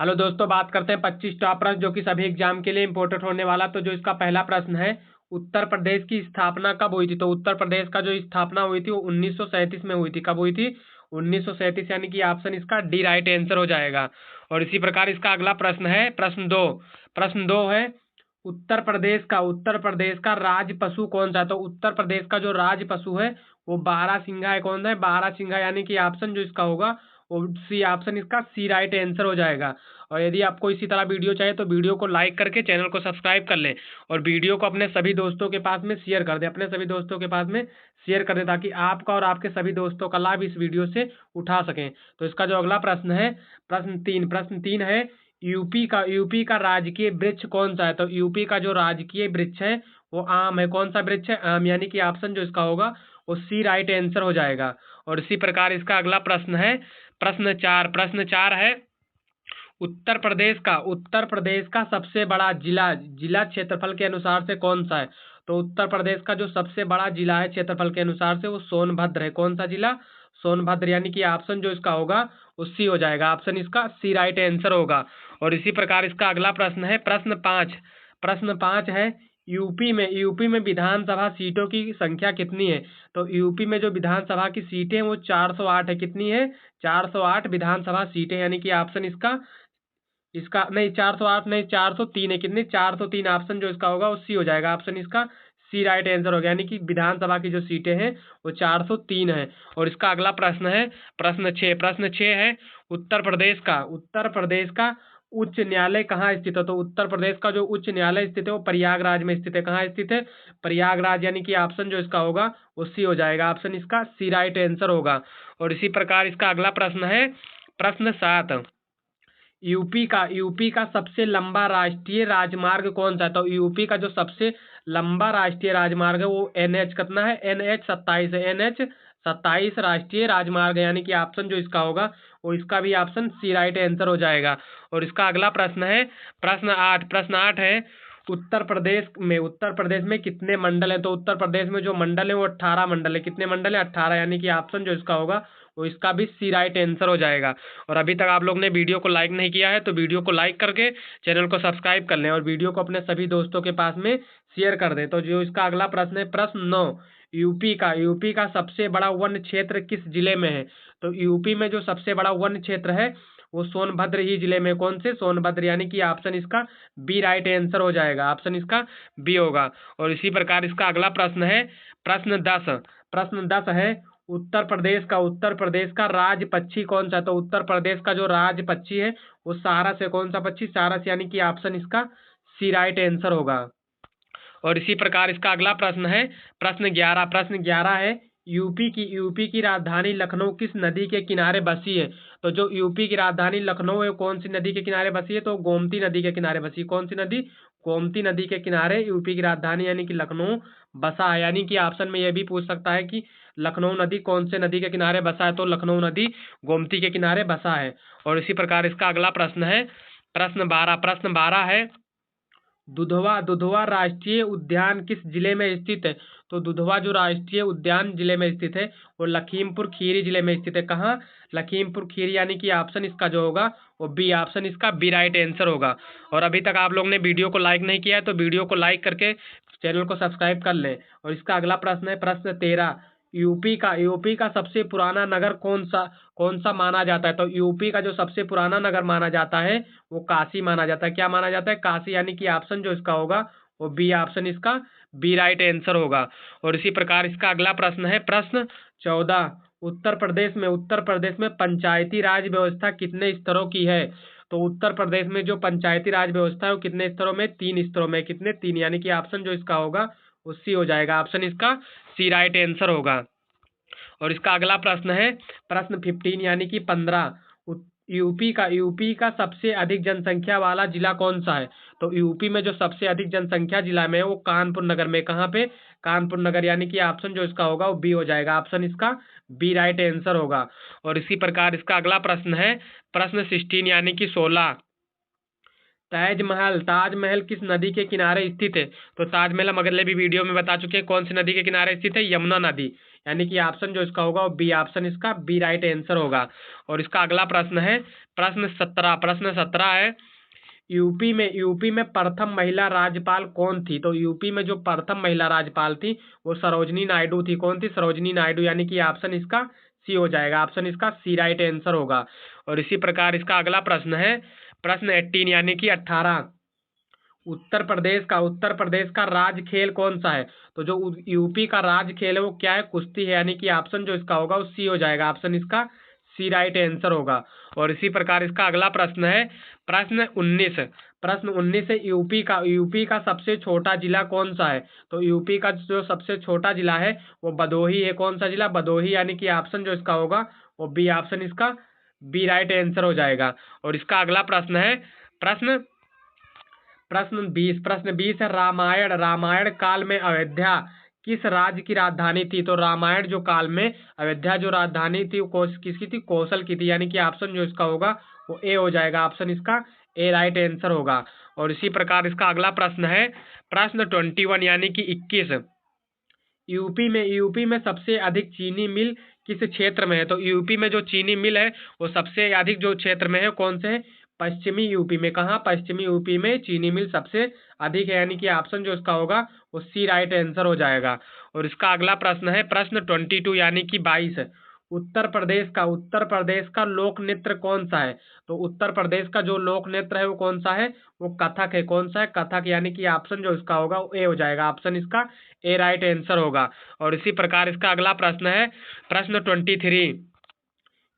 Hello दोस्तों, बात करते हैं 25 टॉप प्रश्न जो कि सभी एग्जाम के लिए इंपोर्टेंट होने वाला। तो जो इसका पहला प्रश्न है, उत्तर प्रदेश की स्थापना कब हुई थी? तो उत्तर प्रदेश का जो स्थापना हुई थी वो 1937 में हुई थी। कब हुई थी? 1937, यानी कि ऑप्शन इसका डी राइट आंसर हो जाएगा। और इसी प्रकार इसका अगला प्रश्न है प्रश्न दो है, उत्तर प्रदेश का राज पशु कौन सा है? तो उत्तर प्रदेश का जो राज पशु है वो बारहसिंघा है। कौन सा है? बारहसिंघा, यानी कि ऑप्शन जो इसका होगा वो सी, ऑप्शन इसका सी राइट आंसर हो जाएगा। और यदि आपको इसी तरह वीडियो चाहिए तो वीडियो को लाइक करके चैनल को सब्सक्राइब कर लें और वीडियो को अपने सभी दोस्तों के पास में शेयर कर दें, अपने सभी दोस्तों के पास में शेयर कर दें, ताकि आपका और आपके सभी दोस्तों का लाभ इस वीडियो से उठा सकें। तो इसका जो अगला प्रश्न है, प्रश्न 3 है, यूपी का राजकीय वृक्ष कौन सा है? तो यूपी का जो राजकीय वृक्ष है वो आम है। कौन सा वृक्ष है? आम, यानी कि ऑप्शन जो इसका होगा वो सी राइट आंसर हो जाएगा। और इसी प्रकार इसका अगला प्रश्न है प्रश्न 4 है, उत्तर प्रदेश का सबसे बड़ा जिला क्षेत्रफल के अनुसार से कौन सा है? तो उत्तर प्रदेश का जो सबसे बड़ा जिला है क्षेत्रफल के अनुसार से वो सोनभद्र है। कौन सा जिला? सोनभद्र, यानी कि ऑप्शन जो इसका होगा वो सी हो जाएगा। ऑप्शन इसका सी राइट आंसर होगा। और इसी प्रकार इसका अगला प्रश्न है प्रश्न 5 है, यूपी में विधानसभा सीटों की संख्या कितनी है? तो यूपी में जो विधानसभा की सीटें हैं वो 408 है। कितनी है? 408 विधानसभा सीटें, यानी कि ऑप्शन इसका इसका नहीं 408 नहीं 403 है। कितनी? 403, ऑप्शन जो इसका होगा वो सी हो जाएगा। ऑप्शन इसका सी राइट आंसर हो गया, यानी कि विधानसभा की जो सीटें हैं वो 403 है। और इसका अगला प्रश्न है प्रश्न 6 है, उत्तर प्रदेश का उच्च न्यायालय कहाँ स्थित है? तो उत्तर प्रदेश का जो उच्च न्यायालय स्थित है वो प्रयागराज में स्थित है। कहाँ स्थित है? प्रयागराज, यानी कि ऑप्शन जो इसका होगा वो सी हो जाएगा। ऑप्शन इसका सी राइट आंसर होगा। और इसी प्रकार इसका अगला प्रश्न है प्रश्न 7, यूपी का सबसे लंबा राष्ट्रीय राजमार्ग कौन सा है? तो यूपी का जो सबसे लंबा राष्ट्रीय राजमार्ग है वो NH कितना है? NH 27 है। NH 27 राष्ट्रीय राजमार्ग है, यानी कि ऑप्शन जो इसका होगा वो इसका भी ऑप्शन सी राइट आंसर हो जाएगा। और इसका अगला प्रश्न है प्रश्न 8 है, उत्तर प्रदेश में कितने मंडल है? तो उत्तर प्रदेश में जो मंडल है वो 18 मंडल है। कितने मंडल है? 18, यानी कि ऑप्शन जो इसका होगा वो इसका भी सी राइट आंसर हो जाएगा। और अभी तक आप लोग ने वीडियो को लाइक नहीं किया है तो वीडियो को लाइक करके चैनल को सब्सक्राइब कर लें और वीडियो को अपने सभी दोस्तों के पास में शेयर कर दें। तो जो इसका अगला प्रश्न है प्रश्न 9, यूपी का सबसे बड़ा वन क्षेत्र किस जिले में है? तो यूपी में जो सबसे बड़ा वन क्षेत्र है वो सोनभद्र ही जिले में। कौन से? सोनभद्र, यानी कि ऑप्शन इसका बी राइट आंसर हो जाएगा। ऑप्शन इसका बी होगा। और इसी प्रकार इसका अगला प्रश्न है प्रश्न 10 है, उत्तर प्रदेश का राज पक्षी कौन सा है? तो उत्तर प्रदेश का जो राज पक्षी है वो सारस है। कौन सा पक्षी? सारस, यानी कि ऑप्शन इसका सी राइट आंसर होगा। और इसी प्रकार इसका अगला प्रश्न है प्रश्न 11 है, यूपी की राजधानी लखनऊ किस नदी के किनारे बसी है? तो जो यूपी की राजधानी लखनऊ है वो कौन सी नदी के किनारे बसी है? तो गोमती नदी के किनारे बसी। कौन सी नदी? गोमती नदी के किनारे यूपी की राजधानी यानी कि लखनऊ बसा है। यानी कि ऑप्शन में यह भी पूछ सकता है कि लखनऊ नदी कौन से नदी के किनारे बसा है? तो लखनऊ नदी गोमती के किनारे बसा है। और इसी प्रकार इसका अगला प्रश्न है प्रश्न 12 है, दुधवा राष्ट्रीय उद्यान किस जिले में स्थित है? तो दुधवा जो राष्ट्रीय उद्यान जिले में स्थित है वो लखीमपुर खीरी जिले में स्थित है। कहाँ? लखीमपुर खीरी, यानी कि ऑप्शन इसका जो होगा वो बी, ऑप्शन इसका बी राइट आंसर होगा। और अभी तक आप लोग ने वीडियो को लाइक नहीं किया है तो वीडियो को लाइक करके चैनल को सब्सक्राइब कर लें। और इसका अगला प्रश्न है प्रश्न 13, यूपी का सबसे पुराना नगर कौन सा माना जाता है? तो यूपी का जो सबसे पुराना नगर माना जाता है वो काशी माना जाता है। क्या माना जाता है? काशी, यानी कि ऑप्शन जो इसका होगा वो बी, ऑप्शन इसका बी राइट आंसर होगा। और इसी प्रकार इसका अगला प्रश्न है प्रश्न 14, उत्तर प्रदेश में पंचायती राज व्यवस्था कितने स्तरों की है? तो उत्तर प्रदेश में जो पंचायती राज व्यवस्था है वो कितने स्तरों में? 3 स्तरों में। कितने? 3, यानी कि ऑप्शन जो इसका होगा वो सी हो जाएगा। ऑप्शन इसका सी राइट आंसर होगा। और इसका अगला प्रश्न है प्रश्न 15, यानी कि 15, यूपी का सबसे अधिक जनसंख्या वाला जिला कौन सा है? तो यूपी में जो सबसे अधिक जनसंख्या जिला में है वो कानपुर नगर में। कहाँ पे? कानपुर नगर, यानी कि ऑप्शन जो इसका होगा वो बी हो जाएगा। ऑप्शन इसका बी राइट आंसर होगा। और इसी प्रकार इसका अगला प्रश्न है प्रश्न 16, यानी कि 16, ताजमहल, ताजमहल किस नदी के किनारे स्थित है? तो ताजमहल हम अगले भी वीडियो में बता चुके हैं कौन सी नदी के किनारे स्थित है, यमुना नदी। यानी कि ऑप्शन जो इसका होगा वो बी ऑप्शन इसका बी राइट आंसर होगा। और इसका अगला प्रश्न है प्रश्न 17 है, यूपी में प्रथम महिला राज्यपाल कौन थी? तो यूपी में जो प्रथम महिला राज्यपाल थी वो सरोजनी नायडू थी। कौन थी? सरोजनी नायडू। यानी कि ऑप्शन इसका सी हो जाएगा, ऑप्शन इसका सी राइट आंसर होगा। और इसी प्रकार इसका अगला प्रश्न है प्रश्न 18 यानी कि 18, उत्तर प्रदेश का राज्य खेल कौन सा है? तो जो यूपी का राज्य खेल है वो क्या है? कुश्ती है। यानी कि ऑप्शन जो इसका होगा वो सी हो जाएगा, ऑप्शन इसका सी राइट आंसर होगा। और इसी प्रकार इसका अगला प्रश्न है प्रश्न 19 है, यूपी का सबसे छोटा जिला कौन सा है? तो यूपी का जो सबसे छोटा जिला है वो भदोही है। कौन सा जिला? भदोही। यानी कि ऑप्शन जो इसका होगा वो बी ऑप्शन इसका बी राइट आंसर हो जाएगा। और इसका अगला प्रश्न है प्रश्न 20 है, रामायण काल में अयोध्या किस राज्य की राजधानी थी? तो रामायण जो काल में अयोध्या जो राजधानी थी वो किसकी थी? कौशल की थी। यानी कि ऑप्शन जो इसका होगा वो ए हो जाएगा, ऑप्शन इसका ए राइट आंसर होगा। और इसी प्रकार इसका अगला प्रश्न है प्रश्न 21 यानी कि 21, यूपी में सबसे अधिक चीनी मिल किस क्षेत्र में है? तो यूपी में जो चीनी मिल है वो सबसे अधिक जो क्षेत्र में है कौन से है? पश्चिमी यूपी में। कहाँ? पश्चिमी यूपी में चीनी मिल सबसे अधिक है। यानी कि ऑप्शन जो इसका होगा वो सी राइट आंसर हो जाएगा। और इसका अगला प्रश्न है प्रश्न 22 यानी कि 22, उत्तर प्रदेश का लोक नृत्य कौन सा है? तो उत्तर प्रदेश का जो लोक नृत्य है वो कौन सा है? वो कथक है। कौन सा है? कथक। यानी कि ऑप्शन जो इसका होगा वो ए हो जाएगा, ऑप्शन इसका ए राइट आंसर होगा। और इसी प्रकार इसका अगला प्रश्न है प्रश्न 23,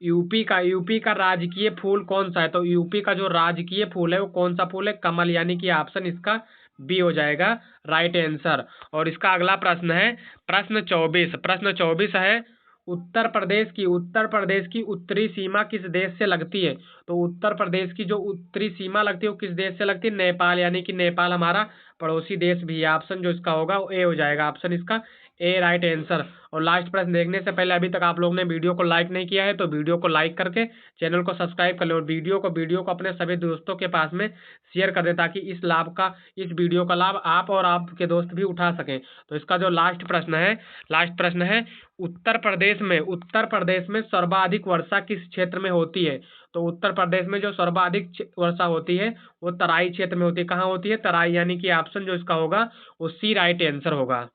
यूपी का राजकीय फूल कौन सा है? तो यूपी का जो राजकीय फूल है वो कौन सा फूल है? कमल। यानी कि ऑप्शन इसका बी हो जाएगा राइट आंसर। और इसका अगला प्रश्न है प्रश्न 24 है, उत्तर प्रदेश की उत्तरी सीमा किस देश से लगती है? तो उत्तर प्रदेश की जो उत्तरी सीमा लगती है वो किस देश से लगती है? नेपाल। यानी कि नेपाल हमारा पड़ोसी देश भी है। ऑप्शन जो इसका होगा वो ए हो जाएगा, ऑप्शन इसका ए राइट आंसर। और लास्ट प्रश्न देखने से पहले अभी तक आप लोगों ने वीडियो को लाइक नहीं किया है तो वीडियो को लाइक करके चैनल को सब्सक्राइब कर लें, और वीडियो को अपने सभी दोस्तों के पास में शेयर कर दें ताकि इस वीडियो का लाभ आप और आपके दोस्त भी उठा सकें। तो इसका जो लास्ट प्रश्न है, उत्तर प्रदेश में सर्वाधिक वर्षा किस क्षेत्र में होती है? तो उत्तर प्रदेश में जो सर्वाधिक वर्षा होती है वो तराई क्षेत्र में होती है। कहाँ होती है? तराई। यानी कि ऑप्शन जो इसका होगा वो सी राइट आंसर होगा।